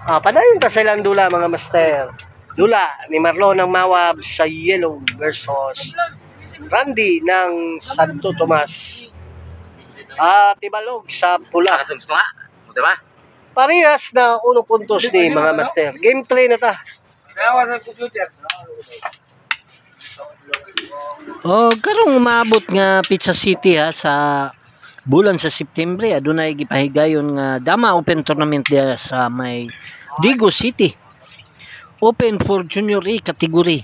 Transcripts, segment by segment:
Padayon ta silang dula mga master. Dula ni Marlon ng Mawab sa yellow versus Randy ng Santo Tomas. Tibalog sa pula. Parehas na 1 puntos ni mga master. Game 3 na ta. Karong umabot nga Pizza City sa bulan sa September adunay gipahigayon nga dama open tournament diya sa may Digo City. Open for Junior A category.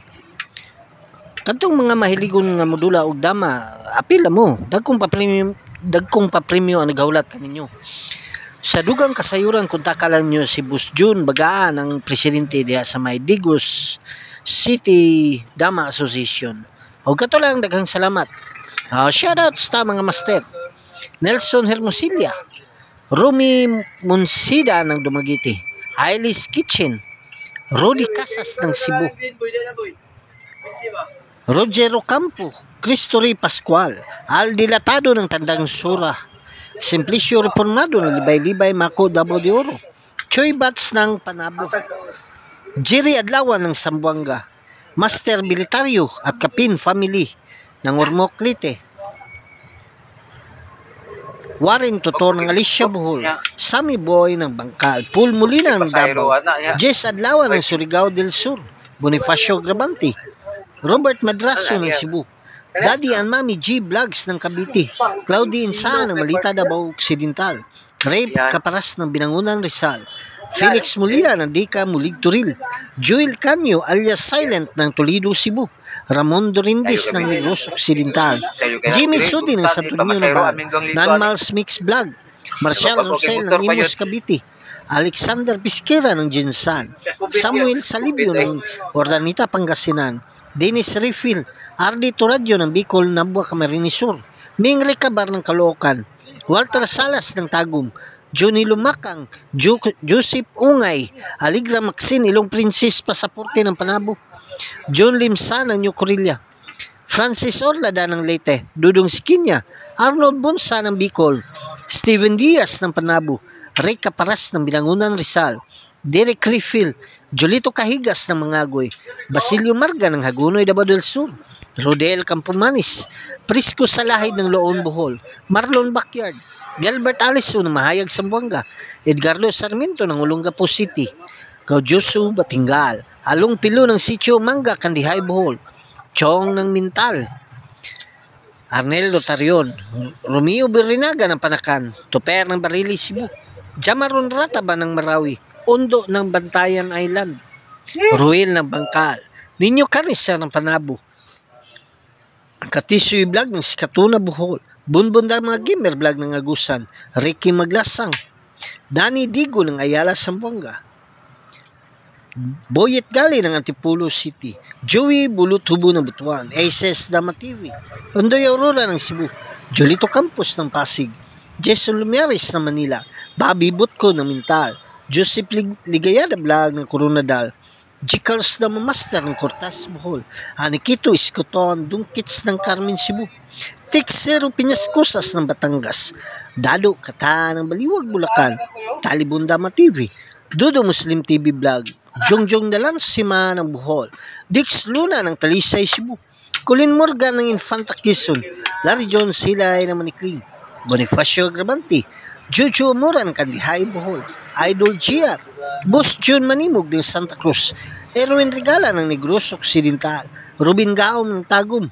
Kadtong mga mahiligon nga modula og dama, apila mo. Dagkong pa premium ang nagawlat kaninyo. Sa dugang kasayuran kung takalan nyo si Boss June Bagaan ang presidente diya sa may Digos City Dama Association. O kato lang daghang salamat. Shoutouts ta mga master. Nelson Hermosilla, Rumi Monsida ng Dumaguete, Ailis Kitchen, Rudy Casas ng Cebu, Roger Ocampo, Cristory Pascual, Al Dilatado ng Tandang Sura, Simplicio Reformado ng Libay-Libay Mako Davao de Oro, Choy Bats ng Panabo, Jerry Adlawan ng Sambuanga, Master Militario at Kapin Family ng Ormoc Leyte, Warren Tutor ng Alicia Bohol, Sammy Boy ng Bangkal, Paul Molina ng Davao, Jess Adlawan ng Surigao del Sur, Bonifacio Grabante, Robert Madraso ng Cebu, Daddy and Mami G Vlogs ng Cavite, Claudie Insa ng Malita Davao Occidental, Ray Caparas ng Binangunan Rizal, Felix Molina ng Dika Mulig Turil, Joel Canyo alias Silent ng Toledo Cebu, Ramon Dorindis ng Negros Occidental, Jimmy Sudi ng Santo Niño Naval, Nanmals Mix Vlog, Marcial Rosel ng Imus Cavite, Alexander Pisquera ng Jinsan, Samuel Salibio ng Ordanita Pangasinan, Dennis Refill, Ardi Turadyo ng Bicol Nabua Camarines Sur, Ming Recabar ng Caloocan, Walter Salas ng Tagum, Johnny Lumakang, Joseph Ungay, Aligra Maxine Ilong Princess Pasaporte ng Panabo, John Limsa ng New Corilla, Francis Orlada ng Leyte, Dudong Sikinya, Arnold Bonsa ng Bicol, Steven Diaz ng Panabo, Ray Caparas ng Binangunan Rizal, Derek Refill, Jolito Kahigas ng Mangagoy, Basilio Marga ng Hagunoy Davao del Sur, Rodel Campomanis, Prisco Salahid ng Loon Bohol, Marlon Backyard, Gilbert Aliso ng Mahayag Sambuanga, Edgardo Sarmiento ng Olongapo City, Gaudioso Batingal, Along Pilo ng Sitio Manga, Kandihay Bohol, Chong ng Mintal, Arnel Lotarion, Romeo Birrinaga ng Panakan, Tuper ng Barili Cebu, Jamaron Rataba ng Marawi, Ondo ng Bantayan Island, Ruel ng Bangkal, Ninyo Carissa ng Panabo, Katisoy Vlog ng Sikatuna Bohol, Bunbun ng mga gamer vlog ng Agusan, Ricky Maglasang, Danny Digo ng Ayala Sambuanga, Boyet Gali ng Antipolo City, Joey Bulutubo ng Butuan, Aces Dama TV, Ondoy Aurora ng Cebu, Jolito Campos ng Pasig, Jason Lumiares ng Manila, Bobby Butko ng Mintal, Joseph Ligayada Vlog ng Coronadal, Jicals na Master ng Cortas Bohol, Anikito Iskoton Dungkits ng Carmen Cebu, Tixero Piñascosas ng Batangas, Dado Kata ng Baliwag Bulacan, Talibon Dama TV, Dudo Muslim TV Vlog, Jongjong Dalansima ng Bohol, Dix Luna ng Talisay Cebu, Colin Morgan ng Infanta Quezon, Larry John Silay ng Manikling, Bonifacio Grabante, Jojo Mora ng Kandihay Bohol, Idol GR, Boss June Manimog ng Santa Cruz, Erwin Regala ng Negros Occidental, Robin Gaom ng Tagum,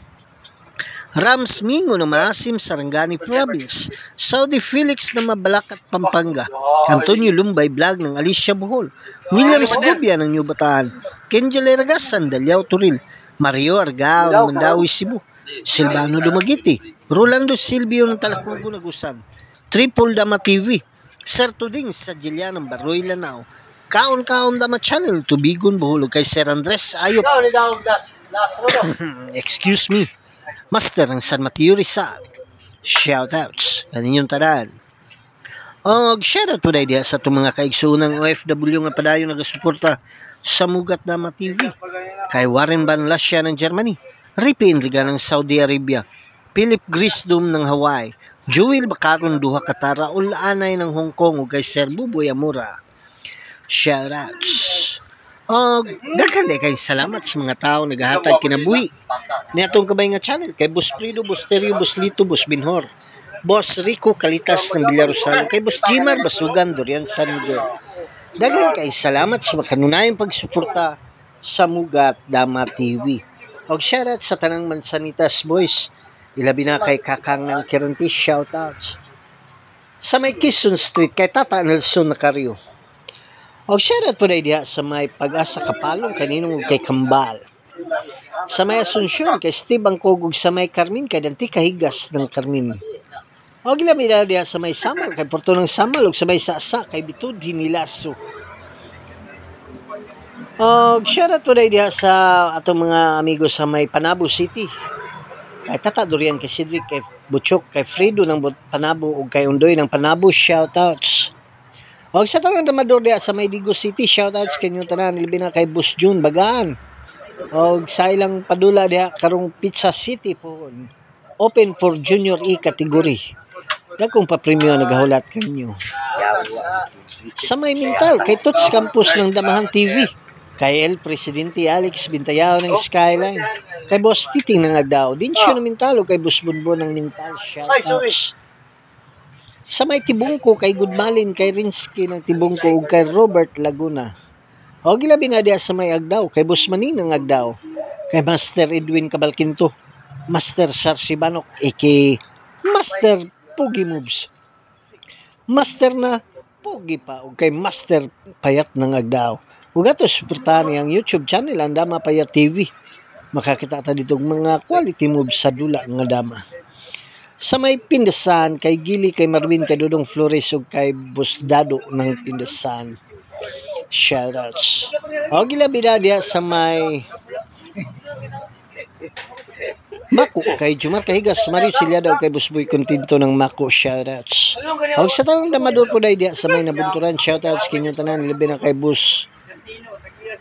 Rams Mingo ng Maasim, Sarangani Province, Saudi Felix ng Mabalacat, Pampanga, Antonio Lumbay Vlog ng Alicia Bohol, William Segovia ng New Bataan, Kenjel Ragasan, Dalyao Turil, Mario Argao ng Mandawi Cebu, Silvano Dumaguete, Rolando Silvio ng Talacugo Nagusan, Triple Dama TV, Sir Tuding sa Jilya ng Baroy Lanao, Kaon Dama Channel, Tubigon Bohol, kay Sir Andres Ayop, excuse me, Master ng San Mateo Rizal, shoutouts, kaninyong tanan. Shoutout po dahil sa itong mga kaigsuunang OFW nga padayo nagasuporta sa Mugat Dama TV, kay Warren Van Lassia ng Germany, Ripi Enriga ng Saudi Arabia, Philip Grisdom ng Hawaii, Joel Bacaron Duha Katara, Ulanay ng Hong Kong, ug kay Sir Buboy Amora, Shoutouts. O daghan kay salamat sa mga tao nagahatag kinabuhi ni atong kabay nga channel kay Boss Frido, Boss Terio, Boss Lito, Boss Binhor, Boss Rico Kalitas ng Villarosalo, kay Boss Jimar Basugan, Dorian San Miguel. Daghan kay salamat sa makanunayang pagsuporta sa Mugat Dama TV. Og shoutout sa tanang Mansanitas boys. Ilabi na kay Kakang ng Kiranti, shoutouts. Sa may Quezon Street kay Tata Nelson Nacario. Og shoutout po na diha sa may Pag-asa Kapalong kaninong kay Kambal. Sa may Asunsyon kay Steve Angkog ug sa may Carmen kay Danti Kahigas ng Carmen. Og ilabi na diha sa may Samal kay Porto ng Samal ug sa may Sasa kay Bitud Hinilaso. Og shoutout po na diha sa atong mga amigo sa may Panabo City. Kay Tata Dorian kay Cedric kay Butchok kay Fredo ng Panabo ug kay Undoy ng Panabo, shoutouts. Og sa tanang damador diha sa may Digo City, shoutouts kanyo tanan libi na kay Boss June Bagaan. Og sa ilang padula diha karong Pizza City po open for Junior E category. Dagkong pa-premyo nagahulat kanyo. Sa may Mintal kay Tots Campus ng Damahan TV. Kay El Presidente Alex Bintayao ng Skyline. Kay Boss Titing ng Agdao. Dinsyo ng Mintal o kay Boss Bunbon ng Mintal. Shoutouts. Sa may Tibungko kay Goodmalin, kay Rinsky ng Tibungko o kay Robert Laguna. O gilabi na diya sa may Agdao. Kay Boss Manin ng Agdao. Kay Master Edwin Cabalquinto. Master Sarsibanok. Kay Master Pugi Moves. Master na Pugi pa. O kay Master Payat ng Agdao. Ug ato suportahan ang YouTube channel ang Dama Payat TV. Makakita ta dito mga quality moves sa dula nga dama. Sa may Pindasan kay Gili, kay Marvin, kay Dudong Flores ug kay Boss Dado ng Pindasan. Shoutouts. O gilabi na diha sa may Mako kay Jumar Kahigas, Mario Silyada ug kay Boss Boy Contento ng Mako, shoutouts. O sa tanong damador po na diha sa may Nabunturan, shoutouts kinyo tanan libi na kay Boss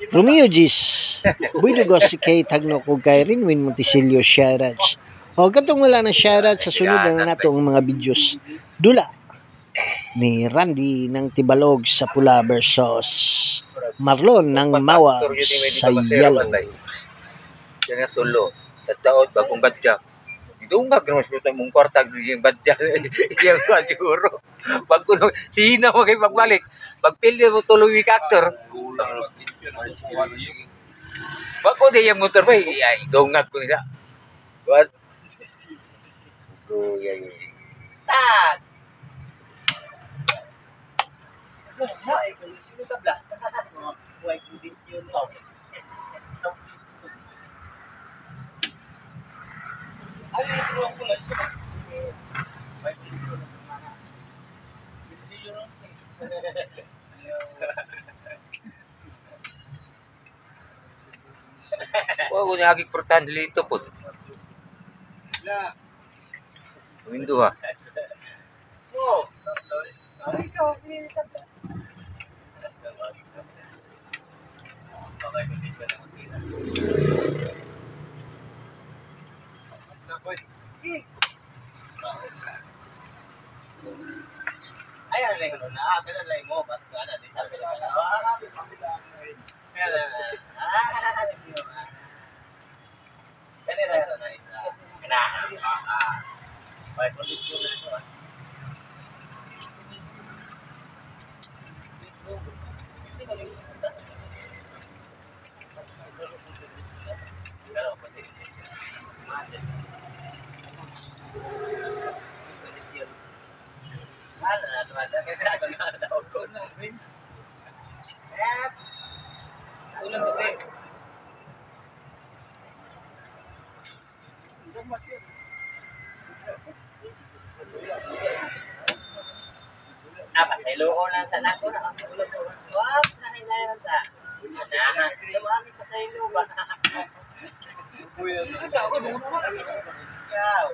Romeo Gis, Buidugos si Kay Tagnok ug kay Rinwin Monticelio, shoutouts. O katong wala na shoutouts sa sunod na nato ang mga videos. Dula ni Randy ng Tibalog sa Pula versus Marlon ng Mawa sa Yalo. Yan nga tulo. Tataod bagong badya. Dungag naman sa mong kwartag yung badya. Iyang nga siguro. Bago sihina mo kayo pagbalik. Pagpildi mo tuloy week actor. Bago di yung motor ba, dungag ko nila. What? Tag! Ay, kondisyon tabla. Ay, kondisyon to. Ay, ito ko lang. Ay, kondisyon. Wow, naging portan dito po. Window ha. Oh. Ay, ano lang yun? Kailan lang mo? Mas gana, di sa sila. Kanina na isa. May kondisyon na ito. Apa hello lang sa nako na wap sa hilayan sa na dumagi pa sa ilo ba kuya sa ako dun ciao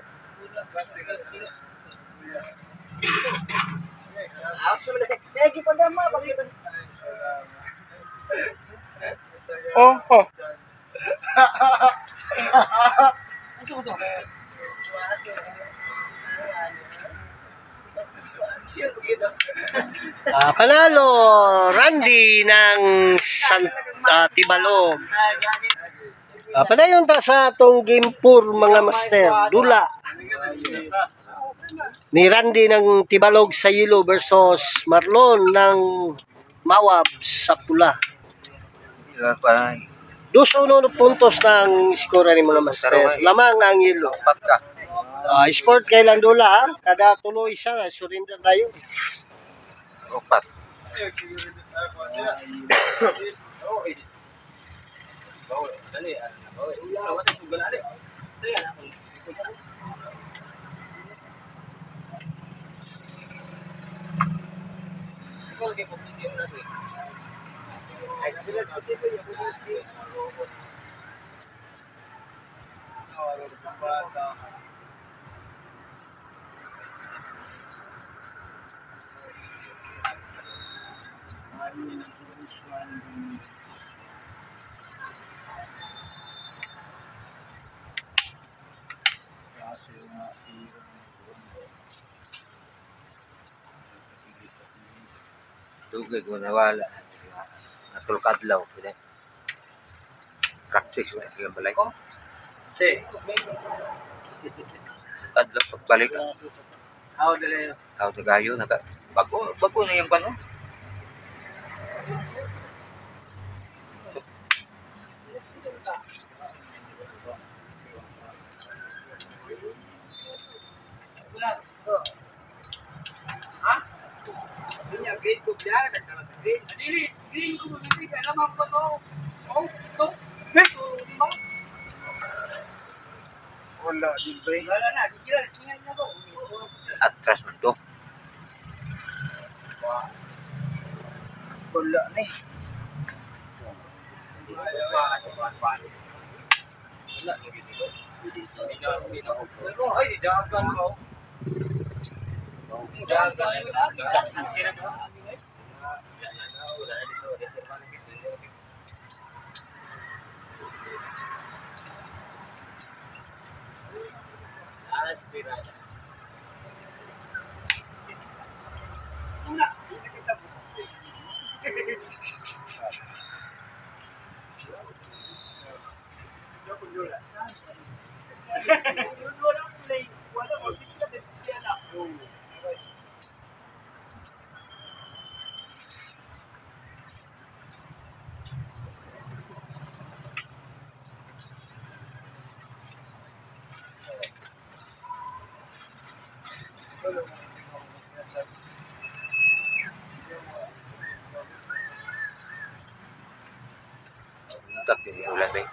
ako sa mga lagi pa dama pag oh oh ano to Panalo Randy ng Tibalog. Padayon ta sa atong game 4 mga master. Dula ni Randy ng Tibalog sa yellow versus Marlon ng Mawab sa pula. 2-1 puntos ng skora ni mga master. Lamang ang yellow. Sport kailan dula ha? Kada tuloy siya, surrender tayo. Opat. Tugig mo nawala. Natulog adlaw. Practice mo sa balay. Si. Adlaw pagbalik. How dali? How gayo naka bago na yung pano. Green ko biya, nagtala sa green. Adili, green ko magiging alam ko to. Oh, to. Di ba? Wala, di ba? Wala na, kira, tingnan niya ko. Atras man to. Wala ni. Ay, di dagan ko. Tak yung ulan ba?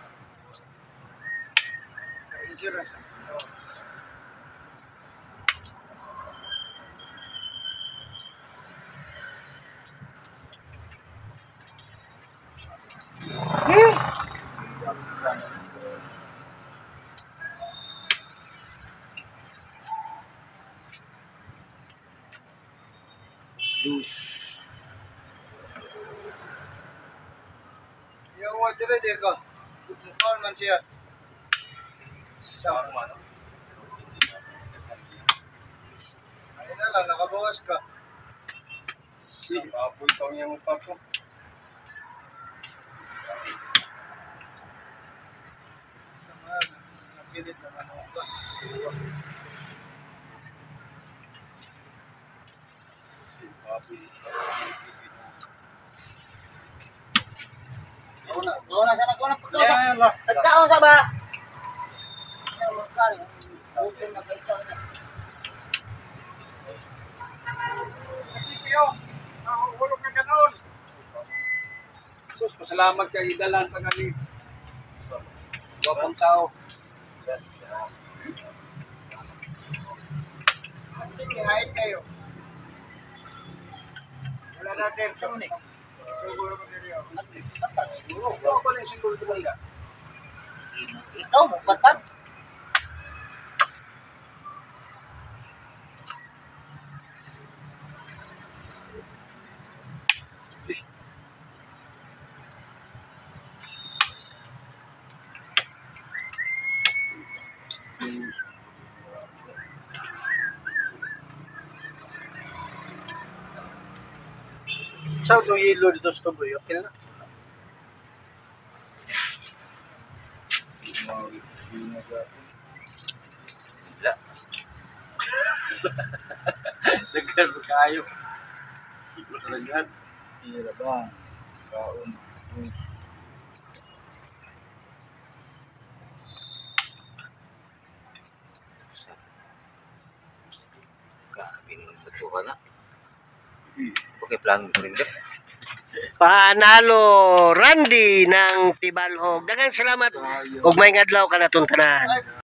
Yung water ready ka. Mukhaan man siya. Sama. Ayun na lang, nakabawas ka. Apoy pa niya mukha ko. Napilit naman ako ka. Una sana ko na pagkaon. Pagkaon sa ba? Open na kayo na. Siyo, hulog na ganoon. Sus, pasalamat kay idalan pa gali. Wapang tao. Hihait kayo. Wala natin. Siguro ko nila. Ikaw pa lang siguro talaga. Ikaw mo batag. Sa itong yelo dito sa tuboy, okay na. Wala. Nagkan mo kayo. Nagkan. Hira ba? Kaon. Grabe naman sa tuwa na. Okay, plan mo rin dyan. Panalo Randy ng Tibalhog. Daghang salamat ug may adlaw ka na tanan.